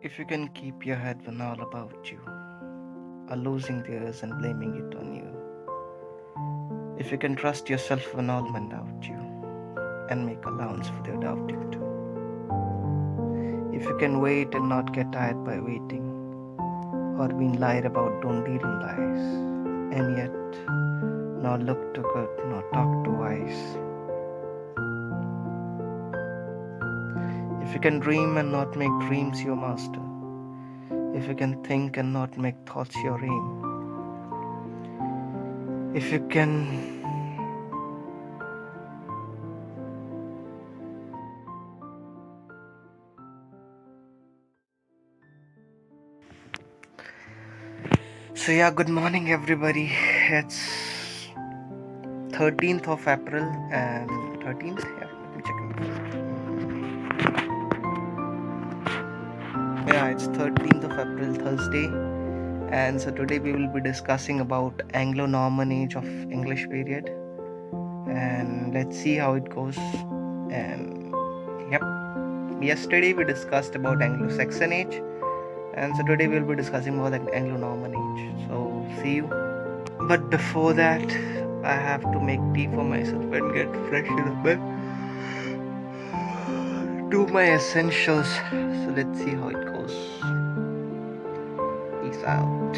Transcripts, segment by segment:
If you can keep your head when all about you are losing theirs and blaming it on you. If you can trust yourself when all men doubt you and make allowance for their doubting too. If you can wait and not get tired by waiting, or being lied about don't deal in lies, and yet nor look too good nor talk too wise. If you can dream and not make dreams your master, if you can think and not make thoughts your aim, if you can So yeah, good morning everybody. It's 13th of April and 13th? Yeah, let me check it. Yeah, it's 13th of April, Thursday. And so today we will be discussing about Anglo-Norman Age of English period. And let's see how it goes. And yep, yesterday we discussed about Anglo Saxon Age. And so today we'll be discussing about Anglo-Norman Age. So see you. But before that, I have to make tea for myself and get fresh in the bed. Do my essentials. So let's see how it goes. Peace out.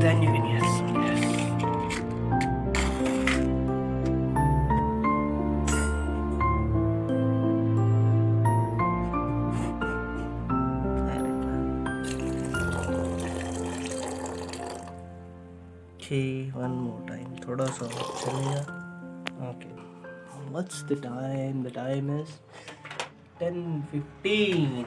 Then you can hear some gas. Okay, one more time. थोड़ा सा चलेगा. Okay. What's the time? The time is 10:15.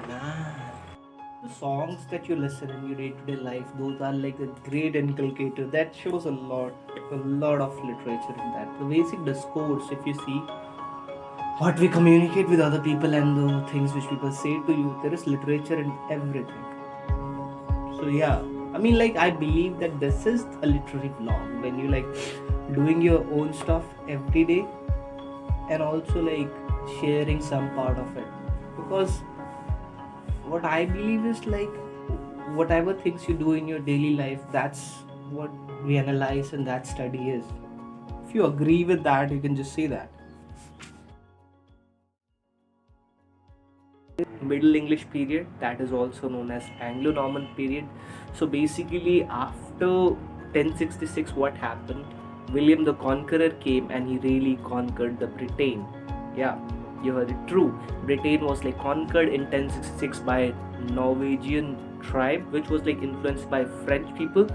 The songs that you listen in your day-to-day life, those are like a great inculcator. That shows a lot of literature in that. The basic discourse, if you see what we communicate with other people and the things which people say to you, there is literature in everything. So yeah, I mean, like, I believe that this is a literary vlog when you like doing your own stuff every day and also like sharing some part of it, because what I believe is like whatever things you do in your daily life, that's what we analyze and that study is. If you agree with that, you can just say that. Middle English period, that is also known as Anglo-Norman period. So basically after 1066, what happened? William the Conqueror came and he really conquered the Britain. Yeah, you heard it true. Britain was like conquered in 1066 by Norwegian tribe, which was like influenced by French people,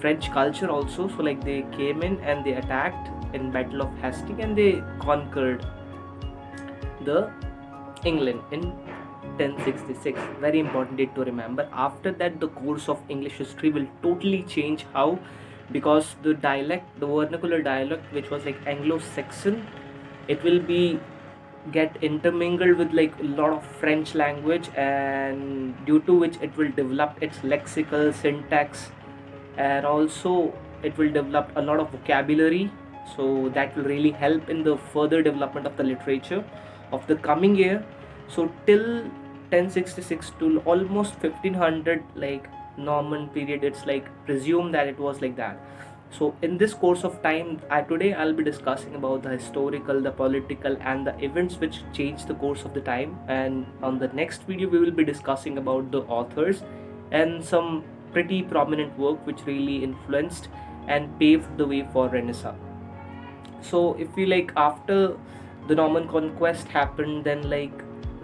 French culture also. So like they came in and they attacked in Battle of Hastings and they conquered the England in 1066. Very important date to remember. After that, the course of English history will totally change. How? Because the dialect, the vernacular dialect, which was like Anglo Saxon, it will be get intermingled with like a lot of French language, and due to which it will develop its lexical syntax, and also it will develop a lot of vocabulary. So that will really help in the further development of the literature of the coming year. So till 1066 to almost 1500, like Norman period, it's like presumed that it was like that. So in this course of time, today I'll be discussing about the historical, the political, and the events which changed the course of the time. And on the next video, we will be discussing about the authors and some pretty prominent work which really influenced and paved the way for Renaissance. So if we like after the Norman conquest happened, then like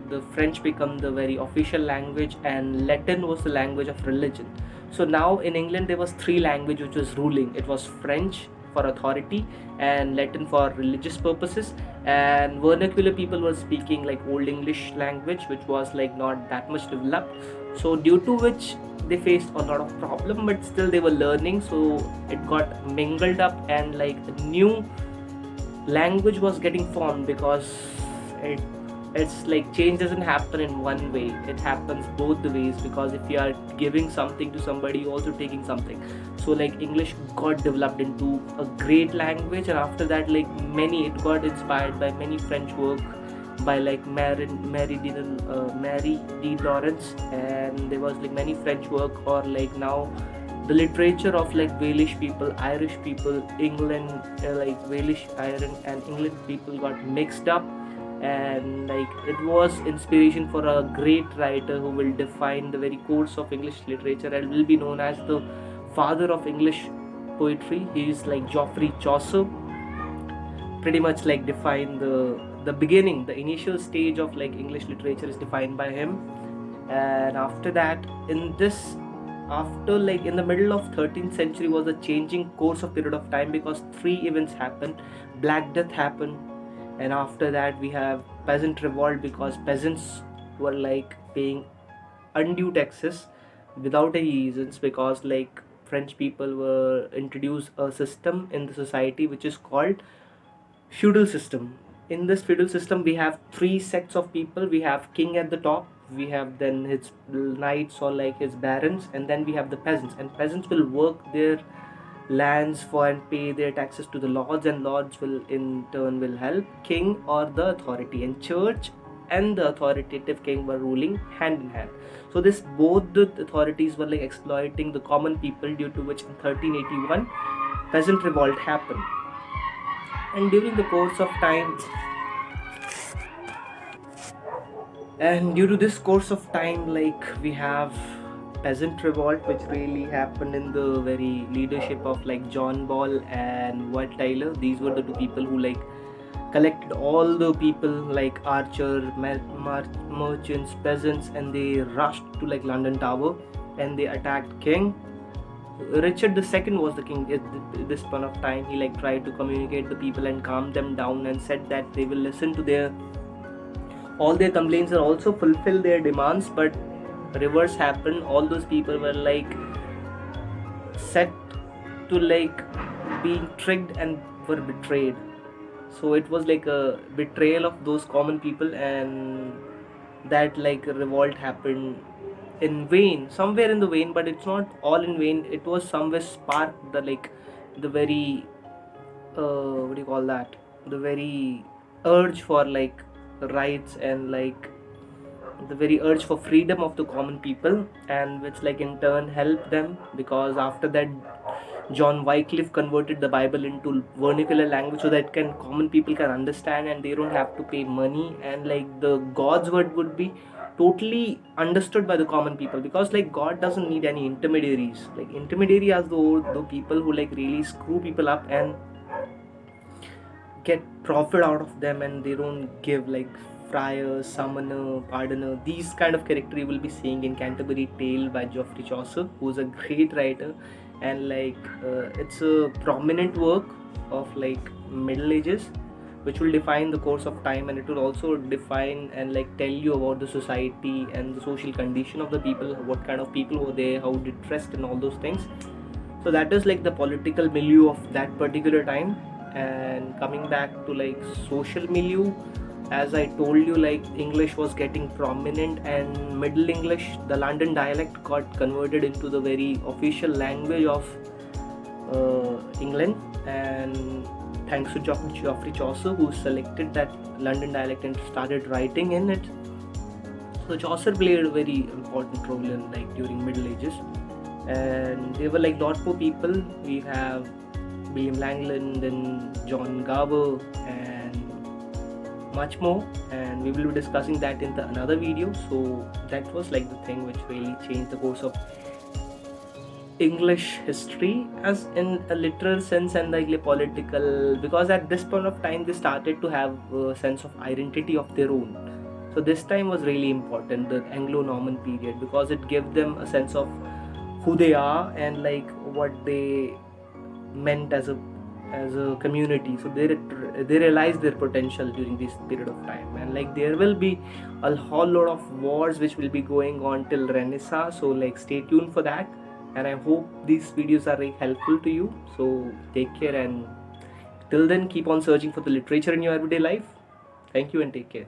the French become the very official language and Latin was the language of religion. So now in England there was three language which was ruling. It was French for authority and Latin for religious purposes, and vernacular people were speaking like Old English language, which was like not that much developed. So due to which they faced a lot of problem, but still they were learning, so it got mingled up, and like a new language was getting formed, because it it's like change doesn't happen in one way, it happens both the ways, because if you are giving something to somebody, you're also taking something. So like English got developed into a great language, and after that, like it got inspired by many French work by like Mary D. Lawrence, and there was like many French work, or like now the literature of like Welsh people, Irish people, England, like Welsh, Ireland, and England people got mixed up, and like it was inspiration for a great writer who will define the very course of English literature and will be known as the father of English poetry. He is like Geoffrey Chaucer, pretty much like define the beginning, the initial stage of like English literature is defined by him. And after that, after like in the middle of 13th century was a changing course of period of time, because three events happened. Black Death happened, and after that we have peasant revolt, because peasants were like paying undue taxes without any reasons, because like French people were introduced a system in the society which is called feudal system. In this feudal system we have three sects of people. We have king at the top, we have then his knights or like his barons, and then we have the peasants, and peasants will work their lands for and pay their taxes to the lords, and lords will in turn will help king or the authority, and church and the authoritative king were ruling hand in hand. So this both the authorities were like exploiting the common people, due to which in 1381 peasant revolt happened. And during the course of time, and due to this course of time, like we have peasant revolt, which really happened in the very leadership of like John Ball and Wat Tyler. These were the two people who like collected all the people like archer, merchants, peasants, and they rushed to like London Tower, and they attacked king. Richard II was the king at this point of time. He like tried to communicate the people and calm them down, and said that they will listen to all their complaints and also fulfill their demands. But reverse happened. All those people were like set to like being tricked and were betrayed. So it was like a betrayal of those common people, and that like a revolt happened in vain, somewhere in the vain, but it's not all in vain. It was somewhere sparked the very what do you call that, the very urge for like rights, and like the very urge for freedom of the common people, and which like in turn helped them, because after that John Wycliffe converted the Bible into vernacular language, so that common people can understand, and they don't have to pay money, and like the God's word would be totally understood by the common people, because like God doesn't need any intermediaries. Like intermediary as the people who like really screw people up and get profit out of them, and they don't give like friar, summoner, pardoner, these kind of character you will be seeing in Canterbury Tale by Geoffrey Chaucer, who is a great writer. And like it's a prominent work of like Middle Ages, which will define the course of time, and it will also define and like tell you about the society and the social condition of the people, what kind of people were there, how they dressed, and all those things. So that is like the political milieu of that particular time. And coming back to like social milieu, as I told you, like English was getting prominent, and Middle English, the London dialect, got converted into the very official language of England. And thanks to Geoffrey Chaucer, who selected that London dialect and started writing in it. So Chaucer played a very important role in like during Middle Ages, and they were like lot more people. We have William Langland and John Garber and much more, and we will be discussing that in another video. So that was like the thing which really changed the course of English history, as in a literal sense and like a political, because at this point of time they started to have a sense of identity of their own. So this time was really important, the Anglo-Norman period, because it gave them a sense of who they are and like what they meant as a community. So they realize their potential during this period of time, and like there will be a whole lot of wars which will be going on till Renaissance. So like stay tuned for that, and I hope these videos are very helpful to you. So take care, and till then keep on searching for the literature in your everyday life. Thank you and take care.